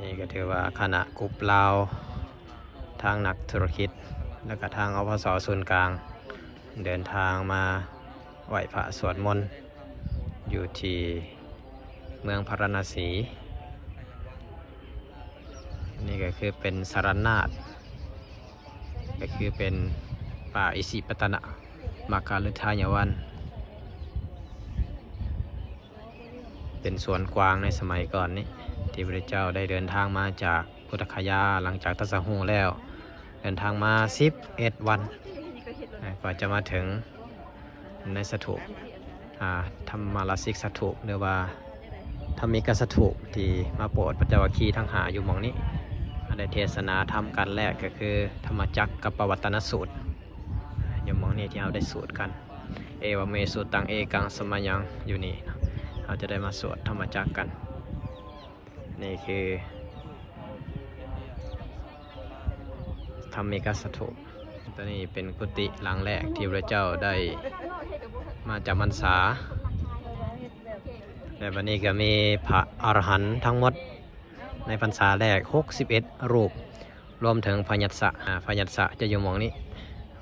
นี่ก็ถือว่าคณะกรุ๊ปลาวทางนักธุรกิจแล้วก็ทางอพส.ศูนย์กลางเดินทางมาไหว้พระสวดมนต์อยู่ที่เมืองพาราณสีนี่ก็คือเป็นสารนาฏก็คือเป็นป่าอิสิปตนะมาคาฤทัยวันเป็นสวนกวางในสมัยก่อนนี้ที่พระเจ้าได้เดินทางมาจากพุทธคยาหลังจากตรัสรู้แล้วเดินทางมา11 วันกว่าจะมาถึงในสถูปธรรมราสิกสถูปหรือว่าธรรมิกสถูปที่มาโปรดพระเจ้าวัคคีย์ทั้งหาอยู่หม่องนี้ได้เทศนาธรรมกันแรกก็คือธรรมจักรกับปวัตตนสูตรอยู่หม่องนี้ที่เราได้สวดกันเอวเมสุตังเอกังสมัยยังอยู่นี่เราจะได้มาสวดธรรมจักรกันนี่คือธรรมิกสถูปตัวนี้เป็นกุฏิหลังแรกที่พระเจ้าได้มาจำพรรษาและวันนี้ก็มีพระอรหันต์ทั้งหมดในพรรษาแรก61 รูปรวมถึงพญัสสะพญัสสะจะอยู่หม่องนี้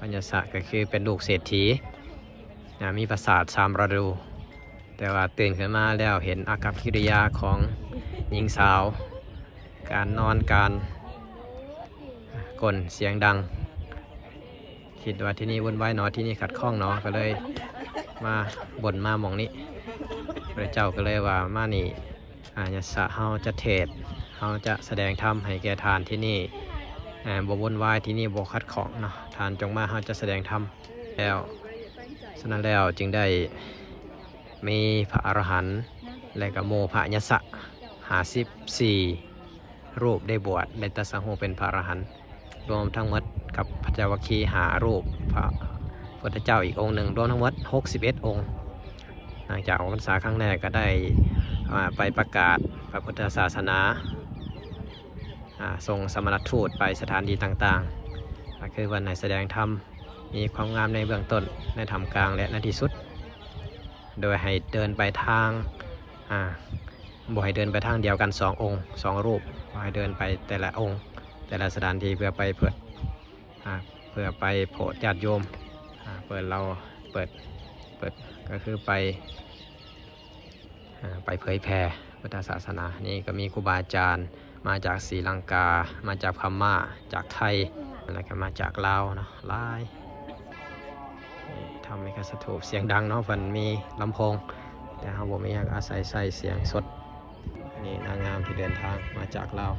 พญัสสะก็คือเป็นลูกเศรษฐีมีปราสาท3 ฤดูแต่ว่าตื่นขึ้นมาแล้วเห็นอากัปกิริยาของหญิงสาวการนอนการก่นเสียงดังคิดว่าที่นี่วุ่นวายเนาะที่นี่ขัดข้องเนาะก็เลยมาบ่นมาหม่องนี้พระเจ้าก็เลยว่ามานี่ยศเฮาจะเทศเฮาจะแสดงธรรมให้แก่ทานที่นี่บ่วุ่นวายที่นี่บ่ขัดข้องเนาะทานจงมาเฮาจะแสดงธรรมแล้วฉะนั้นแล้วจึงได้มีพระอรหันต์และก็โมพระยศ54 รูปได้บวชได้ตรัสรู้เป็นพระอรหันต์รวมทั้งหมดกับพระเจ้าวัคคีย์5 รูปพระพุทธเจ้าอีกองค์หนึ่งรวมทั้งหมด61 องค์หลังจากออกพรรษาครั้งแรกก็ได้ไปประกาศพระพุทธศาสนาส่งสมณทูตไปสถานที่ต่างๆก็คือวันไหนแสดงธรรมมีความงามในเบื้องต้นในธรรมกลางและในที่สุดโดยให้เดินไปทางบ่ให้เดินไปทางเดียวกัน2 องค์ 2 รูปให้เดินไปแต่ละองค์แต่ละสถานที่เพื่อไปเพื่อไปโปรดญาติโยมเปิดก็คือไปเผยแผ่พุทธศาสนานี่ก็มีครูบาอาจารย์มาจากศรีลังกามาจากพม่าจากไทยแล้วก็มาจากลาวเนาะหลายทำให้กสถูปเสียงดังเนาะเพิ่นมีลำโพงแต่เราบ่มีอยากอาศัยใส่เสียงสดนี่นางงามที่เดินทางมาจากลาว